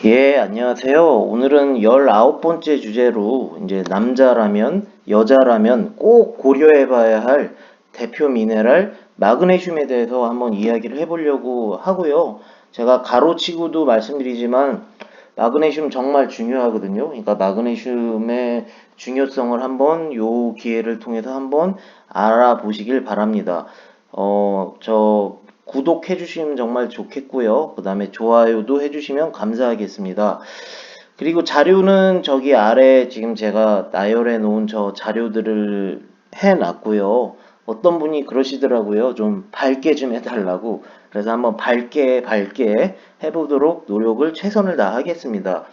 예, 안녕하세요. 오늘은 19번째 주제로 이제 남자라면, 여자라면 꼭 고려해 봐야 할 대표 미네랄 마그네슘에 대해서 한번 이야기를 해보려고 하고요. 제가 가로치고도 말씀드리지만 마그네슘 정말 중요하거든요. 그러니까 마그네슘의 중요성을 한번 요 기회를 통해서 한번 알아보시길 바랍니다. 저 구독해 주시면 정말 좋겠고요. 그 다음에 좋아요도 해 주시면 감사하겠습니다. 그리고 자료는 저기 아래 지금 제가 나열해 놓은 저 자료들을 해 놨고요. 어떤 분이 그러시더라고요. 좀 밝게 좀 해달라고. 그래서 한번 밝게 해보도록 노력을 최선을 다하겠습니다.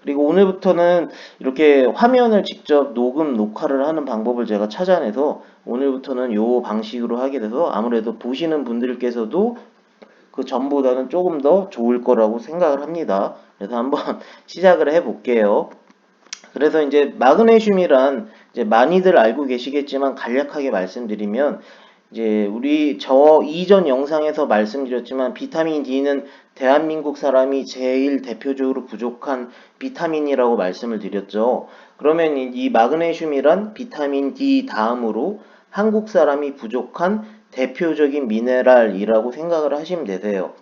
그리고 오늘부터는 이렇게 화면을 직접 녹화를 하는 방법을 제가 찾아내서 오늘부터는 요 방식으로 하게 돼서 아무래도 보시는 분들께서도 그 전보다는 조금 더 좋을 거라고 생각을 합니다. 그래서 한번 시작을 해 볼게요. 그래서 이제 마그네슘이란 이제 많이들 알고 계시겠지만 간략하게 말씀드리면 이제 우리 저 이전 영상에서 말씀드렸지만 비타민 D는 대한민국 사람이 제일 대표적으로 부족한 비타민이라고 말씀을 드렸죠. 그러면 이 마그네슘이란 비타민 D 다음으로 한국 사람이 부족한 대표적인 미네랄이라고 생각을 하시면 되세요.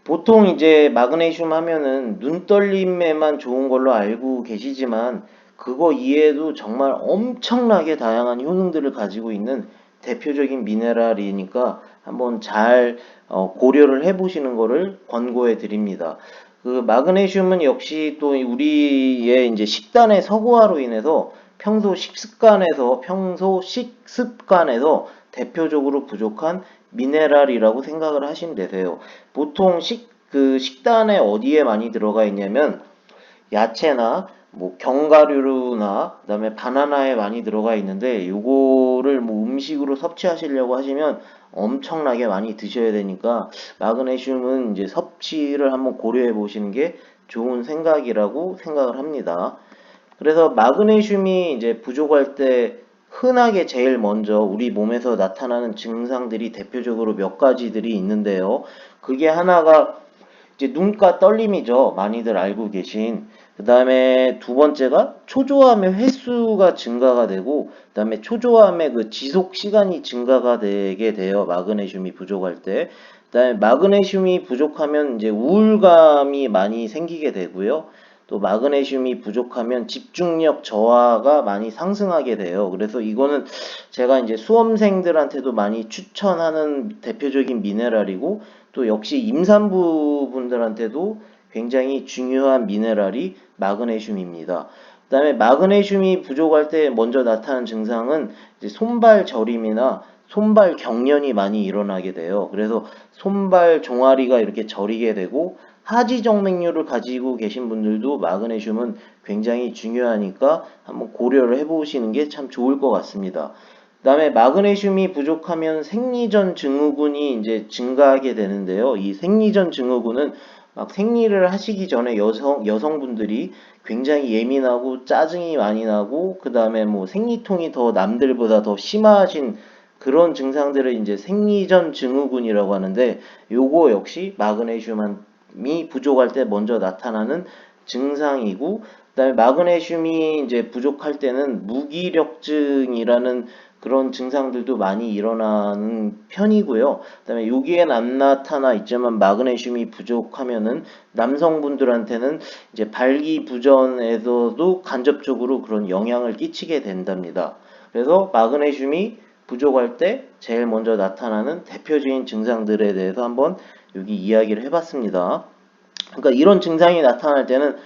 보통 이제 마그네슘 하면은 눈떨림에만 좋은 걸로 알고 계시지만 그거 이외에도 정말 엄청나게 다양한 효능들을 가지고 있는 대표적인 미네랄이니까 한번 잘 고려를 해보시는 거를 권고해 드립니다. 그 마그네슘은 역시 또 우리의 이제 식단의 서구화로 인해서 평소 식습관에서 대표적으로 부족한 미네랄이라고 생각을 하시면 되세요. 보통 식단에 어디에 많이 들어가 있냐면 야채나 뭐 견과류나 그다음에 바나나에 많이 들어가 있는데 요거를 뭐 음식으로 섭취하시려고 하시면 엄청나게 많이 드셔야 되니까 마그네슘은 이제 섭취를 한번 고려해 보시는 게 좋은 생각이라고 생각을 합니다. 그래서 마그네슘이 이제 부족할 때 흔하게 제일 먼저 우리 몸에서 나타나는 증상들이 대표적으로 몇 가지들이 있는데요. 그게 하나가 이제 눈가 떨림이죠. 많이들 알고 계신. 그 다음에 두 번째가 초조함의 횟수가 증가가 되고, 그 다음에 초조함의 그 지속 시간이 증가가 되게 돼요. 마그네슘이 부족할 때. 그 다음에 마그네슘이 부족하면 이제 우울감이 많이 생기게 되고요. 또 마그네슘이 부족하면 집중력 저하가 많이 상승하게 돼요. 그래서 이거는 제가 이제 수험생들한테도 많이 추천하는 대표적인 미네랄이고 또 역시 임산부 분들한테도 굉장히 중요한 미네랄이 마그네슘입니다. 그다음에 마그네슘이 부족할 때 먼저 나타나는 증상은 이제 손발 저림이나 손발 경련이 많이 일어나게 돼요. 그래서 손발 종아리가 이렇게 저리게 되고 하지정맥류를 가지고 계신 분들도 마그네슘은 굉장히 중요하니까 한번 고려를 해보시는 게 참 좋을 것 같습니다. 그다음에 마그네슘이 부족하면 생리전 증후군이 이제 증가하게 되는데요. 이 생리전 증후군은 막 생리를 하시기 전에 여성분들이 굉장히 예민하고 짜증이 많이 나고 그다음에 뭐 생리통이 더 남들보다 더 심하신 그런 증상들을 이제 생리전 증후군이라고 하는데 요거 역시 마그네슘이 부족할 때 먼저 나타나는 증상이고 그다음에 마그네슘이 이제 부족할 때는 무기력증이라는 그런 증상들도 많이 일어나는 편이고요. 그다음에 여기엔 안 나타나 있지만 마그네슘이 부족하면은 남성분들한테는 이제 발기부전에서도 간접적으로 그런 영향을 끼치게 된답니다. 그래서 마그네슘이 부족할 때 제일 먼저 나타나는 대표적인 증상들에 대해서 한번 여기 이야기를 해봤습니다. 그러니까 이런 증상이 나타날 때는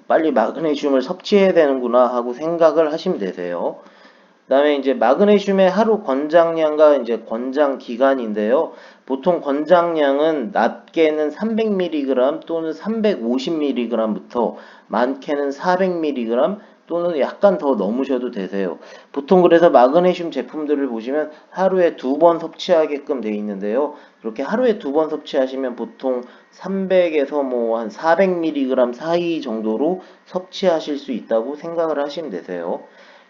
빨리 마그네슘을 섭취해야 되는구나 하고 생각을 하시면 되세요. 그다음에 이제 마그네슘의 하루 권장량과 이제 권장 기간인데요. 보통 권장량은 낮게는 300mg 또는 350mg부터 많게는 400mg 또는 약간 더 넘으셔도 되세요. 보통 그래서 마그네슘 제품들을 보시면 하루에 2번 섭취하게끔 되어 있는데요. 그렇게 하루에 2번 섭취하시면 보통 300에서 뭐 한 400mg 사이 정도로 섭취하실 수 있다고 생각을 하시면 되세요.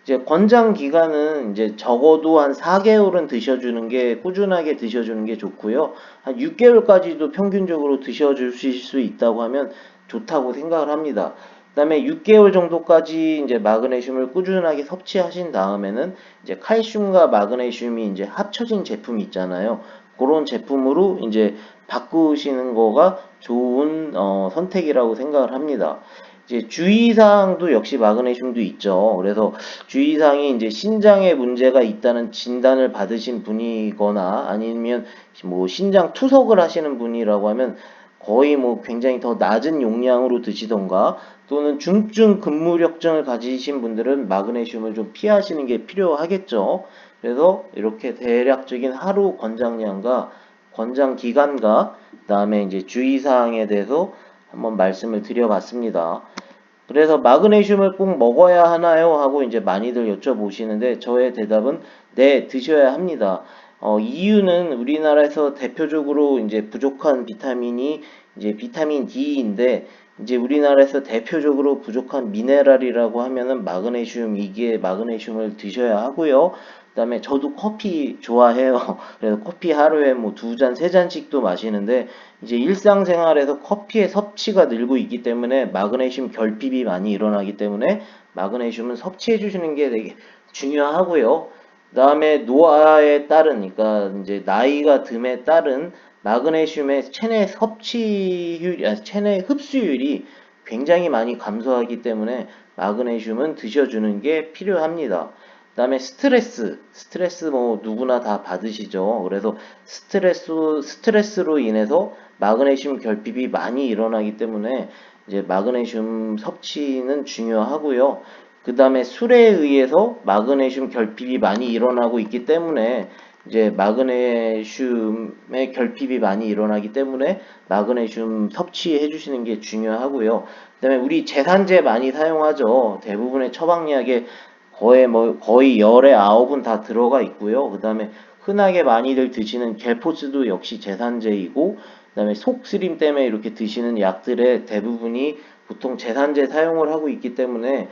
이제 권장 기간은 이제 적어도 한 4개월은 드셔주는 게 꾸준하게 드셔주는 게 좋고요. 한 6개월까지도 평균적으로 드셔주실 수 있다고 하면 좋다고 생각을 합니다. 그다음에 6개월 정도까지 이제 마그네슘을 꾸준하게 섭취하신 다음에는 이제 칼슘과 마그네슘이 이제 합쳐진 제품이 있잖아요. 그런 제품으로 이제 바꾸시는 거가 좋은 선택이라고 생각을 합니다. 이제 주의사항도 역시 마그네슘도 있죠. 그래서 주의사항이 이제 신장에 문제가 있다는 진단을 받으신 분이거나 아니면 뭐 신장 투석을 하시는 분이라고 하면 거의 뭐 굉장히 더 낮은 용량으로 드시던가 또는 중증 근무력증을 가지신 분들은 마그네슘을 좀 피하시는 게 필요하겠죠. 그래서 이렇게 대략적인 하루 권장량과 권장 기간과 그다음에 이제 주의사항에 대해서 한번 말씀을 드려봤습니다. 그래서 마그네슘을 꼭 먹어야 하나요? 하고 이제 많이들 여쭤보시는데 저의 대답은 네, 드셔야 합니다. 이유는 우리나라에서 대표적으로 이제 부족한 비타민이 이제 비타민 D인데 이제 우리나라에서 대표적으로 부족한 미네랄이라고 하면은 마그네슘, 이게 마그네슘을 드셔야 하고요. 그다음에 저도 커피 좋아해요. 그래서 커피 하루에 뭐 2잔, 3잔씩도 마시는데 이제 일상생활에서 커피의 섭취가 늘고 있기 때문에 마그네슘 결핍이 많이 일어나기 때문에 마그네슘은 섭취해 주시는 게 되게 중요하고요. 그다음에 노화에 따른 그러니까 이제 나이가 듦에 따른 마그네슘의 체내 섭취율, 체내 흡수율이 굉장히 많이 감소하기 때문에 마그네슘은 드셔주는 게 필요합니다. 그다음에 스트레스 뭐 누구나 다 받으시죠. 그래서 스트레스로 인해서 마그네슘 결핍이 많이 일어나기 때문에 이제 마그네슘 섭취는 중요하고요. 그 다음에 술에 의해서 마그네슘 결핍이 많이 일어나고 있기 때문에 이제 마그네슘의 결핍이 많이 일어나기 때문에 마그네슘 섭취해 주시는 게 중요하고요. 그다음에 우리 제산제 많이 사용하죠. 대부분의 처방약에 거의 열의 9은 다 들어가 있고요. 그다음에 흔하게 많이들 드시는 겔포스도 역시 제산제이고 그다음에 속쓰림 때문에 이렇게 드시는 약들의 대부분이 보통 제산제 사용을 하고 있기 때문에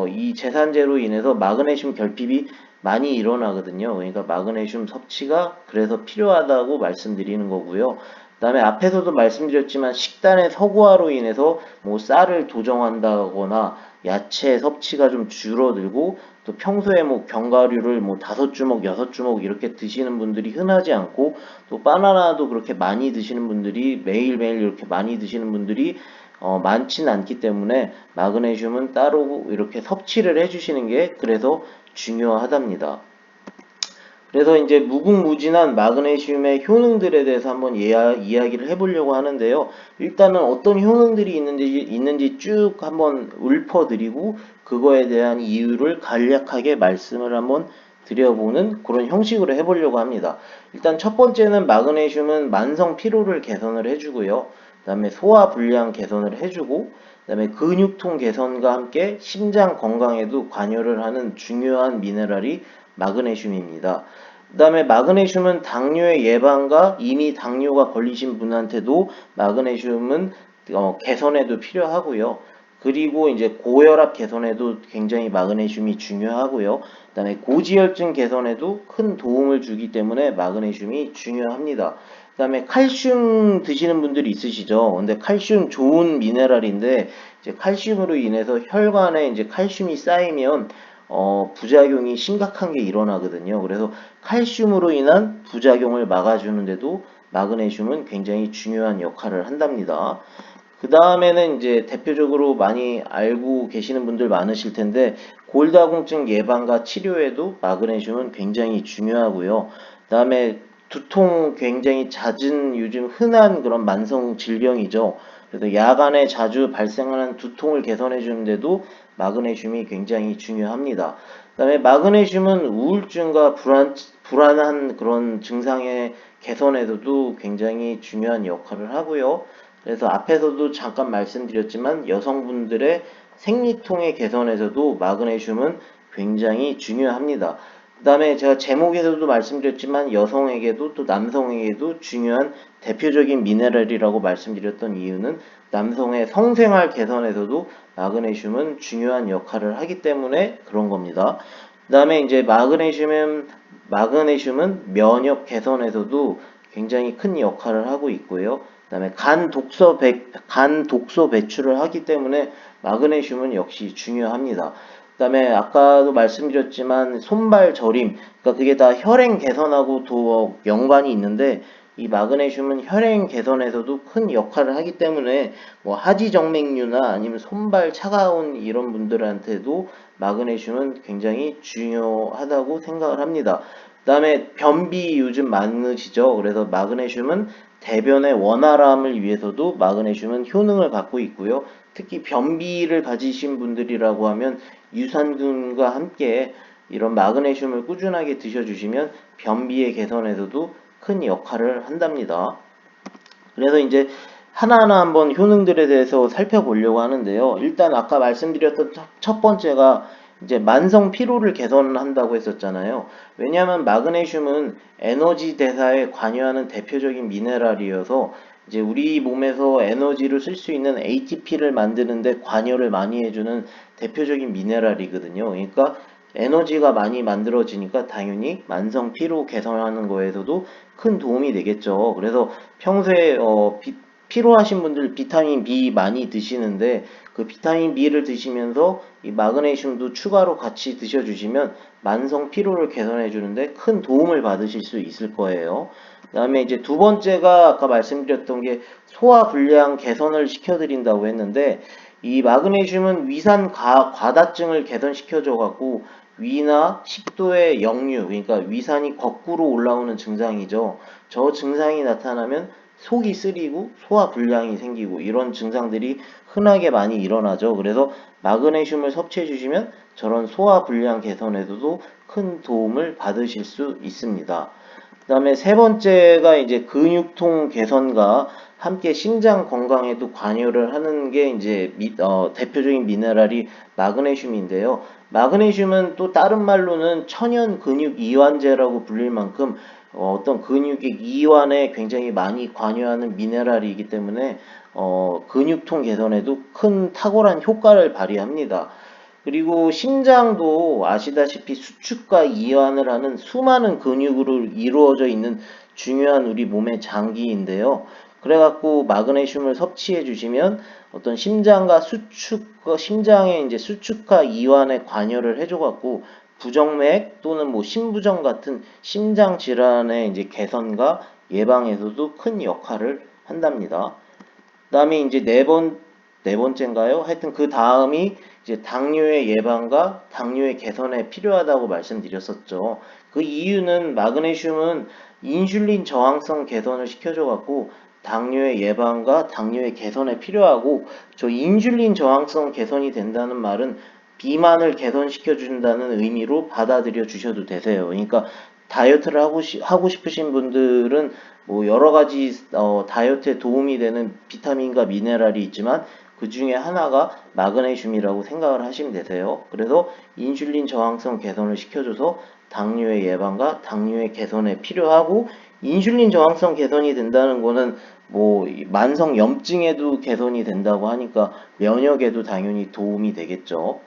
이 제산제로 인해서 마그네슘 결핍이 많이 일어나거든요. 그러니까 마그네슘 섭취가 그래서 필요하다고 말씀드리는 거고요. 그다음에 앞에서도 말씀드렸지만 식단의 서구화로 인해서 뭐 쌀을 도정한다거나 야채 섭취가 좀 줄어들고 또 평소에 뭐 견과류를 뭐 5주먹, 6주먹 이렇게 드시는 분들이 흔하지 않고 또 바나나도 그렇게 많이 드시는 분들이 매일매일 이렇게 많이 드시는 분들이 많지는 않기 때문에 마그네슘은 따로 이렇게 섭취를 해주시는 게 그래서 중요하답니다. 그래서 이제 무궁무진한 마그네슘의 효능들에 대해서 한번 이야기를 해보려고 하는데요. 일단은 어떤 효능들이 있는지 쭉 한번 읊어드리고 그거에 대한 이유를 간략하게 말씀을 한번 드려보는 그런 형식으로 해보려고 합니다. 일단 첫 번째는 마그네슘은 만성 피로를 개선을 해주고요. 그 다음에 소화 불량 개선을 해주고 그 다음에 근육통 개선과 함께 심장 건강에도 관여를 하는 중요한 미네랄이 마그네슘입니다. 그 다음에 마그네슘은 당뇨의 예방과 이미 당뇨가 걸리신 분한테도 마그네슘은 개선에도 필요하고요. 그리고 이제 고혈압 개선에도 굉장히 마그네슘이 중요하고요. 그 다음에 고지혈증 개선에도 큰 도움을 주기 때문에 마그네슘이 중요합니다. 그 다음에 칼슘 드시는 분들이 있으시죠. 근데 칼슘 좋은 미네랄인데 이제 칼슘으로 인해서 혈관에 이제 칼슘이 쌓이면 부작용이 심각한 게 일어나거든요. 그래서 칼슘으로 인한 부작용을 막아주는데도 마그네슘은 굉장히 중요한 역할을 한답니다. 그 다음에는 이제 대표적으로 많이 알고 계시는 분들 많으실 텐데 골다공증 예방과 치료에도 마그네슘은 굉장히 중요하고요. 그 다음에 두통 굉장히 잦은 요즘 흔한 그런 만성 질병이죠. 그래서 야간에 자주 발생하는 두통을 개선해 주는데도 마그네슘이 굉장히 중요합니다. 그다음에 마그네슘은 우울증과 불안한 그런 증상의 개선에서도 굉장히 중요한 역할을 하고요. 그래서 앞에서도 잠깐 말씀드렸지만 여성분들의 생리통의 개선에서도 마그네슘은 굉장히 중요합니다. 그 다음에 제가 제목에서도 말씀드렸지만 여성에게도 또 남성에게도 중요한 대표적인 미네랄이라고 말씀드렸던 이유는 남성의 성생활 개선에서도 마그네슘은 중요한 역할을 하기 때문에 그런 겁니다. 그 다음에 이제 마그네슘은 면역 개선에서도 굉장히 큰 역할을 하고 있고요. 그다음에 간 독소 배출을 하기 때문에 마그네슘은 역시 중요합니다. 그다음에 아까도 말씀드렸지만 손발 저림, 그러니까 그게 다 혈행 개선하고도 연관이 있는데 이 마그네슘은 혈행 개선에서도 큰 역할을 하기 때문에 뭐 하지정맥류나 아니면 손발 차가운 이런 분들한테도 마그네슘은 굉장히 중요하다고 생각을 합니다. 그다음에 변비 요즘 많으시죠? 그래서 마그네슘은 대변의 원활함을 위해서도 마그네슘은 효능을 갖고 있고요. 특히 변비를 가지신 분들이라고 하면 유산균과 함께 이런 마그네슘을 꾸준하게 드셔주시면 변비의 개선에서도 큰 역할을 한답니다. 그래서 이제 하나하나 한번 효능들에 대해서 살펴보려고 하는데요. 일단 아까 말씀드렸던 첫 번째가 이제 만성 피로를 개선한다고 했었잖아요. 왜냐하면 마그네슘은 에너지 대사에 관여하는 대표적인 미네랄이어서 이제 우리 몸에서 에너지를 쓸 수 있는 ATP를 만드는데 관여를 많이 해주는 대표적인 미네랄이거든요. 그러니까 에너지가 많이 만들어지니까 당연히 만성 피로 개선하는 거에서도 큰 도움이 되겠죠. 그래서 평소에 피로하신 분들 비타민 B 많이 드시는데 그 비타민 B를 드시면서 이 마그네슘도 추가로 같이 드셔주시면 만성 피로를 개선해 주는데 큰 도움을 받으실 수 있을 거예요. 그 다음에 이제 두 번째가 아까 말씀드렸던 게 소화 불량 개선을 시켜드린다고 했는데 이 마그네슘은 위산 과다증을 개선시켜줘 갖고 위나 식도의 역류, 그러니까 위산이 거꾸로 올라오는 증상이죠. 저 증상이 나타나면 속이 쓰리고 소화 불량이 생기고 이런 증상들이 흔하게 많이 일어나죠. 그래서 마그네슘을 섭취해 주시면 저런 소화 불량 개선에서도 큰 도움을 받으실 수 있습니다. 그 다음에 세 번째가 이제 근육통 개선과 함께 심장 건강에도 관여를 하는 게 이제 대표적인 미네랄이 마그네슘인데요. 마그네슘은 또 다른 말로는 천연 근육 이완제라고 불릴 만큼 어떤 근육의 이완에 굉장히 많이 관여하는 미네랄이기 때문에 근육통 개선에도 큰 탁월한 효과를 발휘합니다. 그리고 심장도 아시다시피 수축과 이완을 하는 수많은 근육으로 이루어져 있는 중요한 우리 몸의 장기인데요. 그래갖고 마그네슘을 섭취해 주시면 어떤 심장의 이제 수축과 이완에 관여를 해줘갖고 부정맥 또는 뭐 심부정 같은 심장 질환의 이제 개선과 예방에서도 큰 역할을 한답니다. 그다음에 이제 네 번째인가요? 하여튼 그 다음이 이제 당뇨의 예방과 당뇨의 개선에 필요하다고 말씀드렸었죠. 그 이유는 마그네슘은 인슐린 저항성 개선을 시켜줘 갖고 당뇨의 예방과 당뇨의 개선에 필요하고 저 인슐린 저항성 개선이 된다는 말은 비만을 개선시켜 준다는 의미로 받아들여 주셔도 되세요. 그러니까 다이어트를 하고 싶으신 분들은 뭐 여러 가지 다이어트에 도움이 되는 비타민과 미네랄이 있지만 그 중에 하나가 마그네슘이라고 생각을 하시면 되세요. 그래서 인슐린 저항성 개선을 시켜줘서 당뇨의 예방과 당뇨의 개선에 필요하고 인슐린 저항성 개선이 된다는 거는 뭐 만성 염증에도 개선이 된다고 하니까 면역에도 당연히 도움이 되겠죠.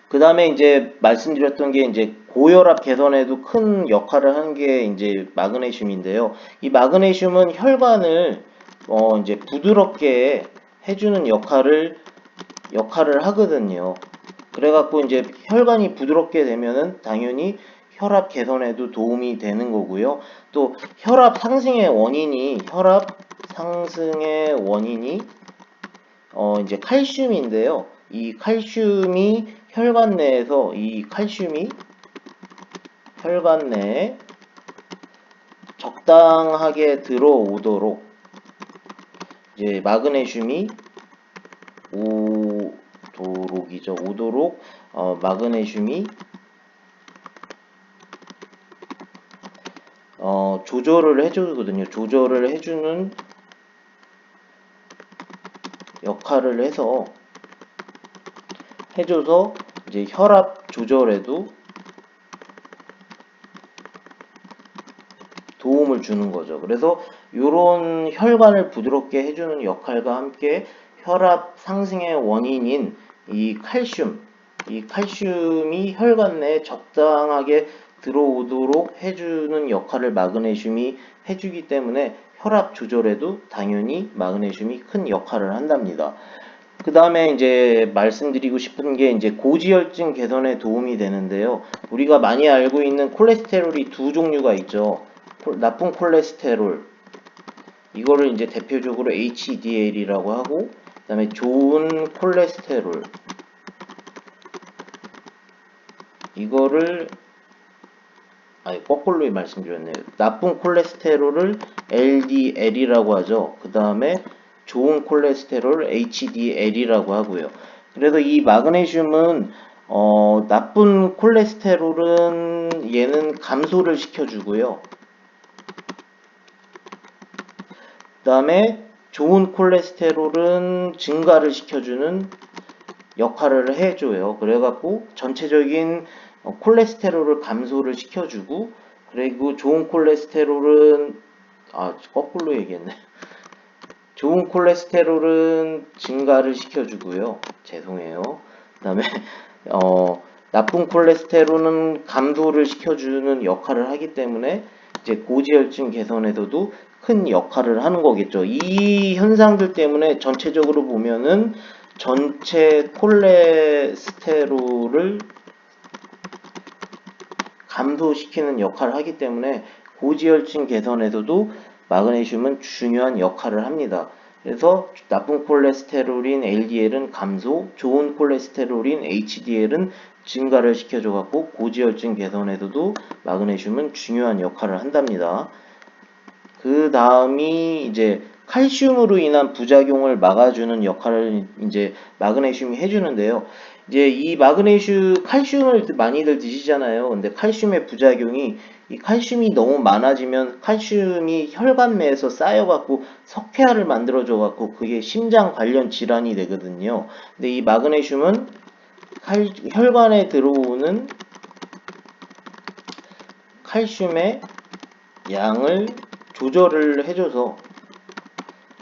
그 다음에 이제 말씀드렸던 게 이제 고혈압 개선에도 큰 역할을 하는 게 이제 마그네슘인데요. 이 마그네슘은 혈관을 이제 부드럽게 해주는 역할을 하거든요. 그래갖고 이제 혈관이 부드럽게 되면은 당연히 혈압 개선에도 도움이 되는 거고요. 또 혈압 상승의 원인이 이제 칼슘인데요. 이 칼슘이 혈관 내에서 혈관 내에 적당하게 들어오도록 이제 마그네슘이 오도록 마그네슘이 조절을 해주거든요. 조절을 해주는 역할을 해줘서 이제 혈압 조절에도 도움을 주는 거죠. 그래서 이런 혈관을 부드럽게 해주는 역할과 함께 혈압 상승의 원인인 이 칼슘이 혈관 내에 적당하게 들어오도록 해주는 역할을 마그네슘이 해주기 때문에 혈압 조절에도 당연히 마그네슘이 큰 역할을 한답니다. 그 다음에 이제 말씀드리고 싶은 게 이제 고지혈증 개선에 도움이 되는데요. 우리가 많이 알고 있는 콜레스테롤이 두 종류가 있죠. 나쁜 콜레스테롤, 이거를 이제 대표적으로 HDL이라고 하고, 그 다음에 좋은 콜레스테롤, 이거를 거꾸로 말씀드렸네요. 나쁜 콜레스테롤을 LDL이라고 하죠. 그 다음에 좋은 콜레스테롤 HDL이라고 하고요. 그래서 이 마그네슘은 나쁜 콜레스테롤은 얘는 감소를 시켜주고요. 그 다음에 좋은 콜레스테롤은 증가를 시켜주는 역할을 해줘요. 그래갖고 전체적인 콜레스테롤을 감소를 시켜주고, 그리고 좋은 콜레스테롤은 거꾸로 얘기했네. 좋은 콜레스테롤은 증가를 시켜주고요. 죄송해요. 그 다음에 나쁜 콜레스테롤은 감소를 시켜주는 역할을 하기 때문에 이제 고지혈증 개선에서도 큰 역할을 하는 거겠죠. 이 현상들 때문에 전체적으로 보면은 전체 콜레스테롤을 감소시키는 역할을 하기 때문에 고지혈증 개선에서도 마그네슘은 중요한 역할을 합니다. 그래서 나쁜 콜레스테롤인 LDL은 감소, 좋은 콜레스테롤인 HDL은 증가를 시켜줘갖고 고지혈증 개선에서도 마그네슘은 중요한 역할을 한답니다. 그 다음이 이제 칼슘으로 인한 부작용을 막아주는 역할을 이제 마그네슘이 해주는데요. 이제 이 칼슘을 많이들 드시잖아요. 근데 칼슘의 부작용이 이 칼슘이 너무 많아지면 칼슘이 혈관내에서 쌓여갖고 석회화를 만들어줘갖고 그게 심장 관련 질환이 되거든요. 근데 이 마그네슘은 혈관에 들어오는 칼슘의 양을 조절을 해줘서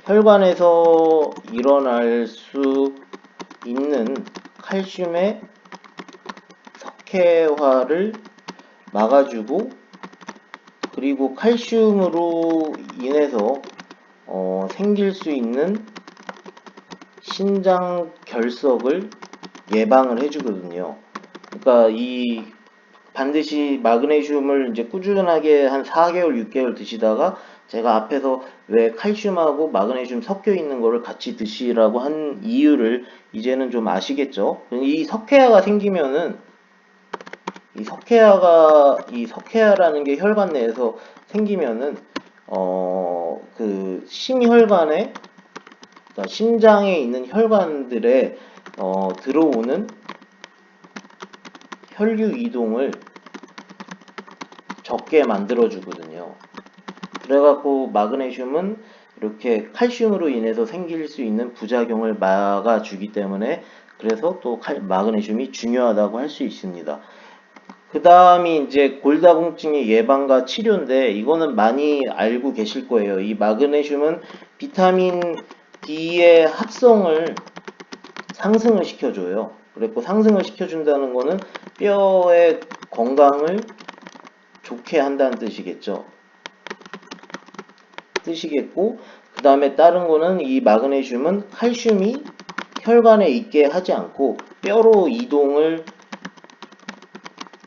혈관에서 일어날 수 있는 칼슘의 석회화를 막아주고, 그리고 칼슘으로 인해서 생길 수 있는 신장 결석을 예방을 해주거든요. 그러니까 반드시 마그네슘을 이제 꾸준하게 한 4개월, 6개월 드시다가 제가 앞에서 왜 칼슘하고 마그네슘 섞여 있는 거를 같이 드시라고 한 이유를 이제는 좀 아시겠죠? 이 석회화가 생기면은 이 석회화라는 게 혈관 내에서 생기면은 그 심혈관에, 그러니까 심장에 있는 혈관들에 들어오는 혈류 이동을 적게 만들어주거든요. 그래갖고 마그네슘은 이렇게 칼슘으로 인해서 생길 수 있는 부작용을 막아주기 때문에 그래서 또 마그네슘이 중요하다고 할 수 있습니다. 그 다음이 이제 골다공증의 예방과 치료인데 이거는 많이 알고 계실 거예요. 이 마그네슘은 비타민 D의 합성을 상승을 시켜줘요. 그리고 상승을 시켜준다는 거는 뼈의 건강을 좋게 한다는 뜻이겠죠. 그 다음에 다른 거는 이 마그네슘은 칼슘이 혈관에 있게 하지 않고 뼈로 이동을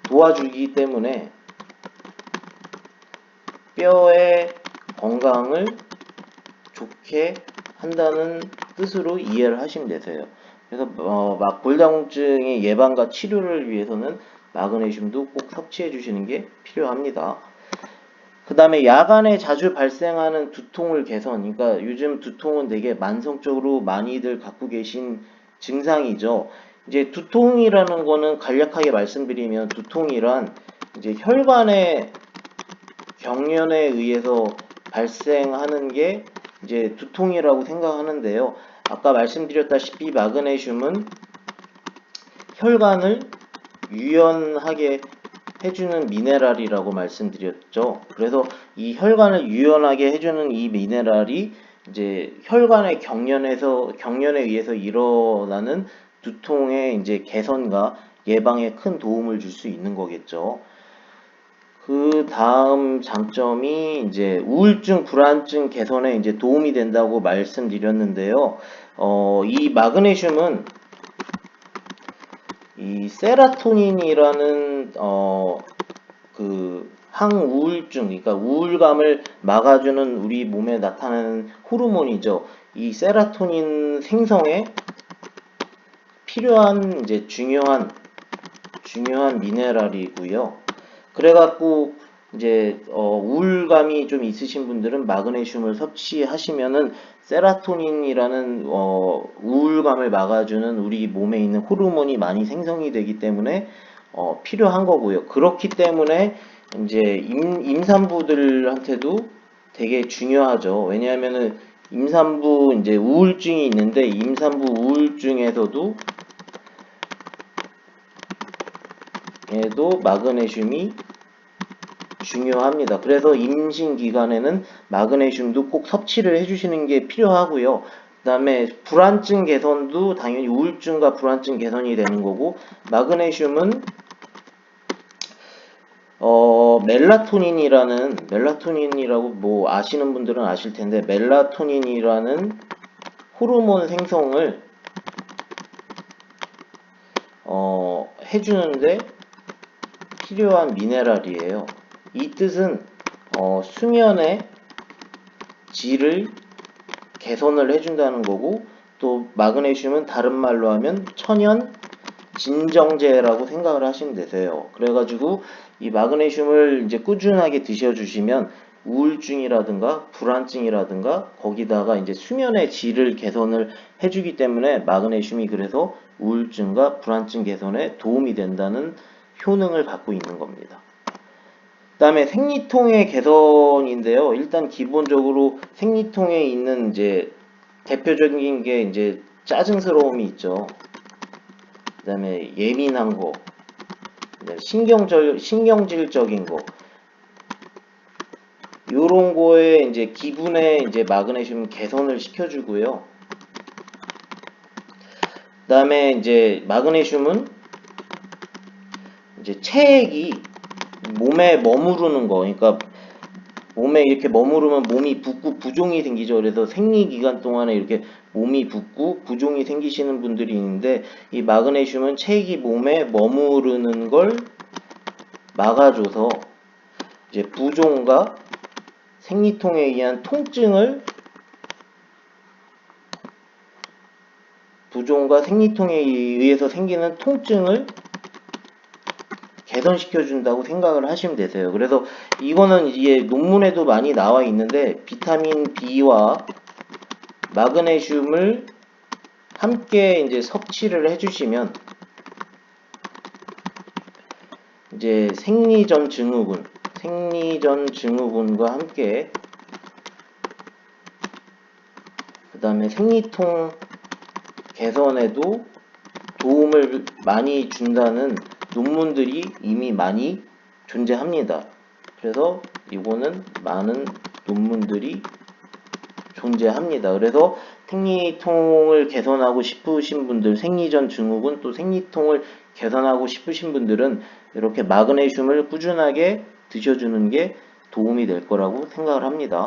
도와주기 때문에 뼈의 건강을 좋게 한다는 뜻으로 이해를 하시면 되세요. 그래서 골다공증의 예방과 치료를 위해서는 마그네슘도 꼭 섭취해 주시는 게 필요합니다. 그 다음에 야간에 자주 발생하는 두통을 개선, 그러니까 요즘 두통은 되게 만성적으로 많이들 갖고 계신 증상이죠. 이제 두통이라는 거는 간략하게 말씀드리면 두통이란 이제 혈관의 경련에 의해서 발생하는 게 이제 두통이라고 생각하는데요. 아까 말씀드렸다시피 마그네슘은 혈관을 유연하게 해주는 미네랄이라고 말씀드렸죠. 그래서 이 혈관을 유연하게 해주는 이 미네랄이 이제 혈관의 경련에 의해서 일어나는 두통의 이제 개선과 예방에 큰 도움을 줄 수 있는 거겠죠. 그 다음 장점이 이제 우울증, 불안증 개선에 이제 도움이 된다고 말씀드렸는데요. 이 마그네슘은 이 세라토닌이라는 그 항우울증, 그러니까 우울감을 막아주는 우리 몸에 나타나는 호르몬이죠. 이 세라토닌 생성에 필요한 이제 중요한 미네랄이고요. 그래갖고 이제 우울감이 좀 있으신 분들은 마그네슘을 섭취하시면은 세라토닌이라는 우울감을 막아주는 우리 몸에 있는 호르몬이 많이 생성이 되기 때문에 필요한 거고요. 그렇기 때문에 이제 임산부들한테도 되게 중요하죠. 왜냐하면은 임산부 이제 우울증이 있는데 임산부 우울증에서도 마그네슘이 중요합니다. 그래서 임신 기간에는 마그네슘도 꼭 섭취를 해주시는 게 필요하고요. 그 다음에 불안증 개선도 당연히 우울증과 불안증 개선이 되는 거고, 마그네슘은 멜라토닌이라고 뭐 아시는 분들은 아실 텐데, 멜라토닌이라는 호르몬 생성을 해주는데 필요한 미네랄이에요. 이 뜻은 수면의 질을 개선을 해준다는 거고, 또 마그네슘은 다른 말로 하면 천연 진정제라고 생각을 하시면 되세요. 그래가지고 이 마그네슘을 이제 꾸준하게 드셔주시면 우울증이라든가 불안증이라든가 거기다가 이제 수면의 질을 개선을 해주기 때문에 마그네슘이 그래서 우울증과 불안증 개선에 도움이 된다는 효능을 갖고 있는 겁니다. 그 다음에 생리통의 개선인데요. 일단 기본적으로 생리통에 있는 이제 대표적인 게 이제 짜증스러움이 있죠. 그 다음에 예민한 거, 신경질적인 거, 요런 거에 이제 기분에 이제 마그네슘 개선을 시켜주고요. 그 다음에 이제 마그네슘은 이제 체액이 몸에 머무르는 거, 그러니까 몸에 이렇게 머무르면 몸이 붓고 부종이 생기죠. 그래서 생리 기간 동안에 이렇게 몸이 붓고 부종이 생기시는 분들이 있는데, 이 마그네슘은 체액이 몸에 머무르는 걸 막아줘서 이제 부종과 생리통에 의한 통증을 의해서 생기는 통증을 개선시켜준다고 생각을 하시면 되세요. 그래서 이거는 이게 논문에도 많이 나와 있는데, 비타민 B와 마그네슘을 함께 이제 섭취를 해주시면 이제 생리전 증후군과 함께 그 다음에 생리통 개선에도 도움을 많이 준다는 논문들이 이미 많이 존재합니다. 그래서 이거는 많은 논문들이 존재합니다. 그래서 생리통을 개선하고 싶으신 분들, 생리전 증후군 또 생리통을 개선하고 싶으신 분들은 이렇게 마그네슘을 꾸준하게 드셔주는 게 도움이 될 거라고 생각을 합니다.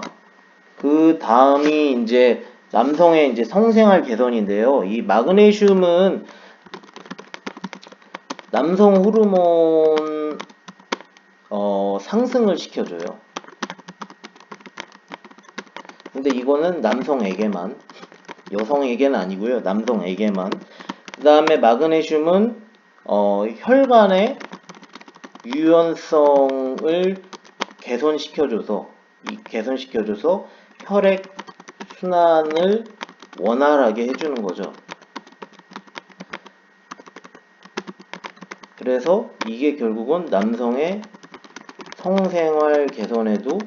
그 다음이 이제 남성의 이제 성생활 개선인데요. 이 마그네슘은 남성 호르몬 상승을 시켜줘요. 근데 이거는 남성에게만, 여성에게는 아니고요. 남성에게만. 그 다음에 마그네슘은 혈관의 유연성을 개선시켜줘서 혈액 순환을 원활하게 해주는 거죠. 그래서 이게 결국은 남성의 성생활 개선에도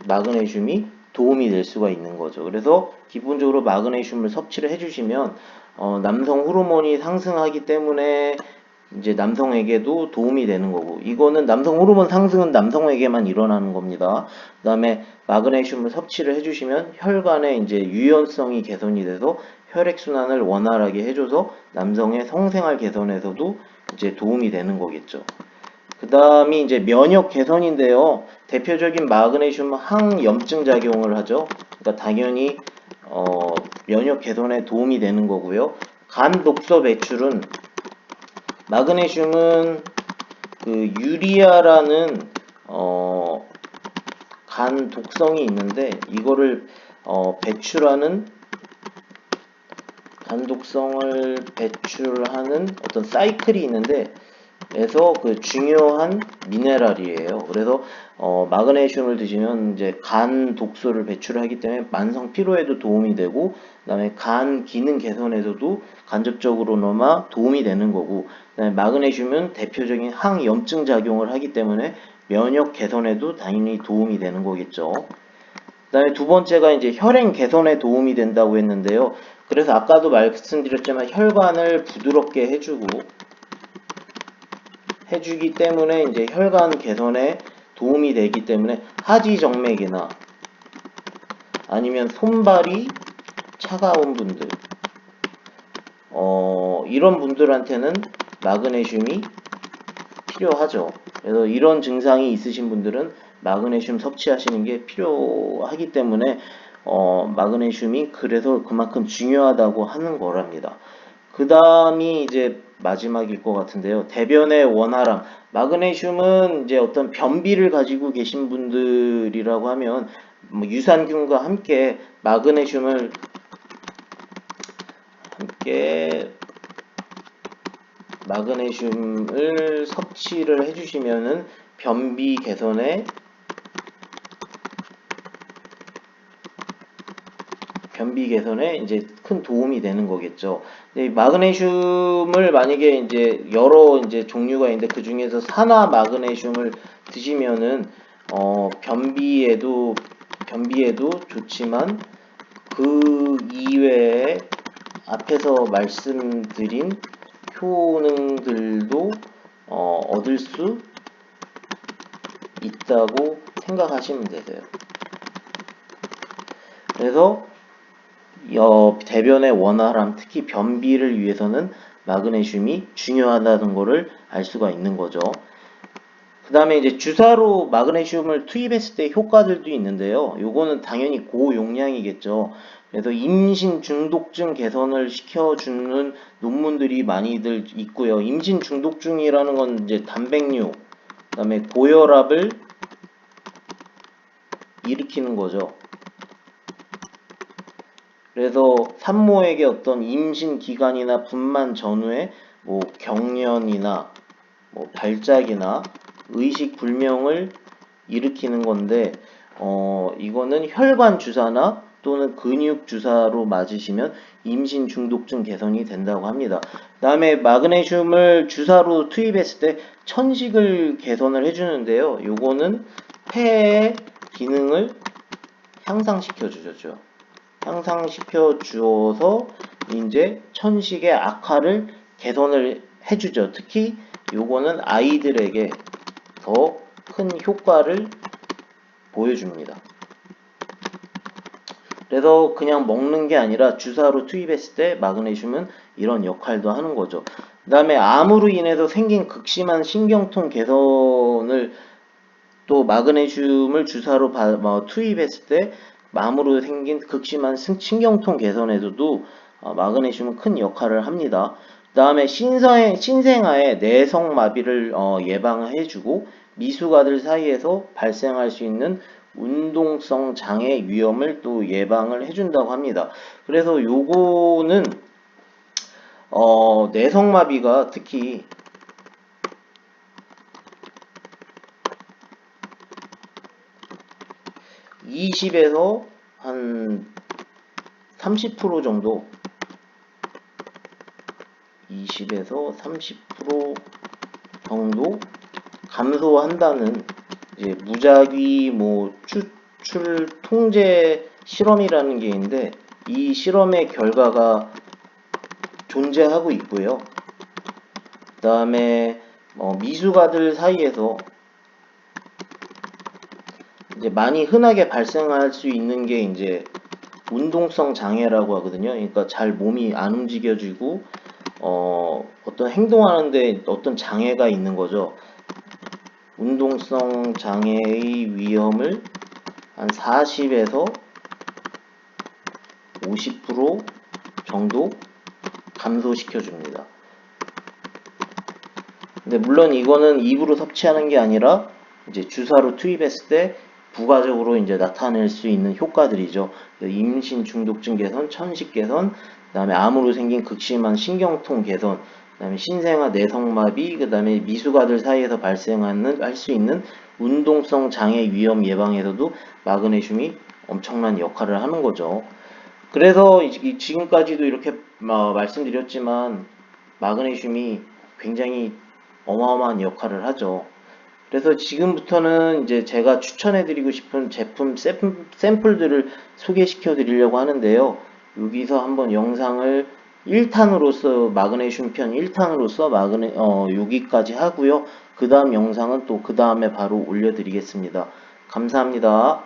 마그네슘이 도움이 될 수가 있는 거죠. 그래서 기본적으로 마그네슘을 섭취를 해주시면 남성 호르몬이 상승하기 때문에 이제 남성에게도 도움이 되는 거고, 이거는 남성 호르몬 상승은 남성에게만 일어나는 겁니다. 그 다음에 마그네슘을 섭취를 해주시면 혈관의 이제 유연성이 개선이 돼서 혈액순환을 원활하게 해줘서 남성의 성생활 개선에서도 이제 도움이 되는 거겠죠. 그 다음이 이제 면역 개선인데요. 대표적인 마그네슘은 항염증 작용을 하죠. 그러니까 당연히 면역 개선에 도움이 되는 거고요. 간 독소 배출은 마그네슘은 그 유리아라는 간 독성이 있는데 이거를 배출하는 간 독성을 배출하는 어떤 사이클이 있는데 그래서 그 중요한 미네랄이에요. 그래서 마그네슘을 드시면 이제 간 독소를 배출하기 때문에 만성 피로에도 도움이 되고 그다음에 간 기능 개선에서도 간접적으로나마 도움이 되는 거고 그다음에 마그네슘은 대표적인 항염증 작용을 하기 때문에 면역 개선에도 당연히 도움이 되는 거겠죠. 그다음에 두 번째가 이제 혈행 개선에 도움이 된다고 했는데요. 그래서 아까도 말씀드렸지만 혈관을 부드럽게 해주기 때문에 이제 혈관 개선에 도움이 되기 때문에 하지정맥이나 아니면 손발이 차가운 분들 이런 분들한테는 마그네슘이 필요하죠. 그래서 이런 증상이 있으신 분들은 마그네슘 섭취하시는 게 필요하기 때문에 마그네슘이 그래서 그만큼 중요하다고 하는 거랍니다. 그 다음이 이제 마지막일 것 같은데요. 대변의 원활함. 마그네슘은 이제 어떤 변비를 가지고 계신 분들이라고 하면 뭐 유산균과 함께 마그네슘을 섭취를 해주시면은 변비 개선에 이제 큰 도움이 되는 거겠죠. 마그네슘을 만약에 이제 여러 이제 종류가 있는데 그 중에서 산화 마그네슘을 드시면은 변비에도 좋지만 그 이외에 앞에서 말씀드린 효능들도 얻을 수 있다고 생각하시면 되세요. 그래서 대변의 원활함, 특히 변비를 위해서는 마그네슘이 중요하다는 것을 알 수가 있는 거죠. 그 다음에 이제 주사로 마그네슘을 투입했을 때 효과들도 있는데요. 요거는 당연히 고용량이겠죠. 그래서 임신 중독증 개선을 시켜주는 논문들이 많이들 있고요. 임신 중독증이라는 건 이제 단백뇨, 그 다음에 고혈압을 일으키는 거죠. 그래서 산모에게 어떤 임신 기간이나 분만 전후에 뭐 경련이나 뭐 발작이나 의식 불명을 일으키는 건데 이거는 혈관 주사나 또는 근육 주사로 맞으시면 임신 중독증 개선이 된다고 합니다. 그 다음에 마그네슘을 주사로 투입했을 때 천식을 개선을 해주는데요. 요거는 폐의 기능을 향상시켜 주죠. 향상시켜 주어서 이제 천식의 악화를 개선을 해주죠. 특히 요거는 아이들에게 더 큰 효과를 보여줍니다. 그래서 그냥 먹는 게 아니라 주사로 투입했을 때 마그네슘은 이런 역할도 하는 거죠. 그 다음에 암으로 인해서 생긴 극심한 신경통 개선을 또 마그네슘을 주사로 투입했을 때 암으로 생긴 극심한 신경통 개선에서도 마그네슘은 큰 역할을 합니다. 그 다음에 신생아의 내성마비를 예방해주고 미숙아들 사이에서 발생할 수 있는 운동성 장애 위험을 또 예방을 해준다고 합니다. 그래서 요거는 내성마비가 특히 20에서 한 30% 정도 20에서 30% 정도 감소한다는 이제 무작위 뭐 추출 통제 실험이라는 게 있는데 이 실험의 결과가 존재하고 있고요. 그 다음에 미숙아들 사이에서 이제 많이 흔하게 발생할 수 있는 게 이제 운동성 장애라고 하거든요. 그러니까 잘 몸이 안 움직여지고 어떤 행동하는데 어떤 장애가 있는 거죠. 운동성 장애의 위험을 한 40에서 50% 정도 감소시켜 줍니다. 근데 물론 이거는 입으로 섭취하는 게 아니라 이제 주사로 투입했을 때 부가적으로 이제 나타낼 수 있는 효과들이죠. 임신 중독증 개선, 천식 개선, 그다음에 암으로 생긴 극심한 신경통 개선, 그다음에 신생아 내성마비, 그다음에 미숙아들 사이에서 발생하는 할 수 있는 운동성 장애 위험 예방에서도 마그네슘이 엄청난 역할을 하는 거죠. 그래서 지금까지도 이렇게 말씀드렸지만 마그네슘이 굉장히 어마어마한 역할을 하죠. 그래서 지금부터는 이제 제가 추천해드리고 싶은 제품 샘플들을 소개시켜 드리려고 하는데요. 여기서 한번 영상을 1탄으로서 마그네슘 편 1탄으로서 여기까지 하고요. 그 다음 영상은 또 그 다음에 바로 올려드리겠습니다. 감사합니다.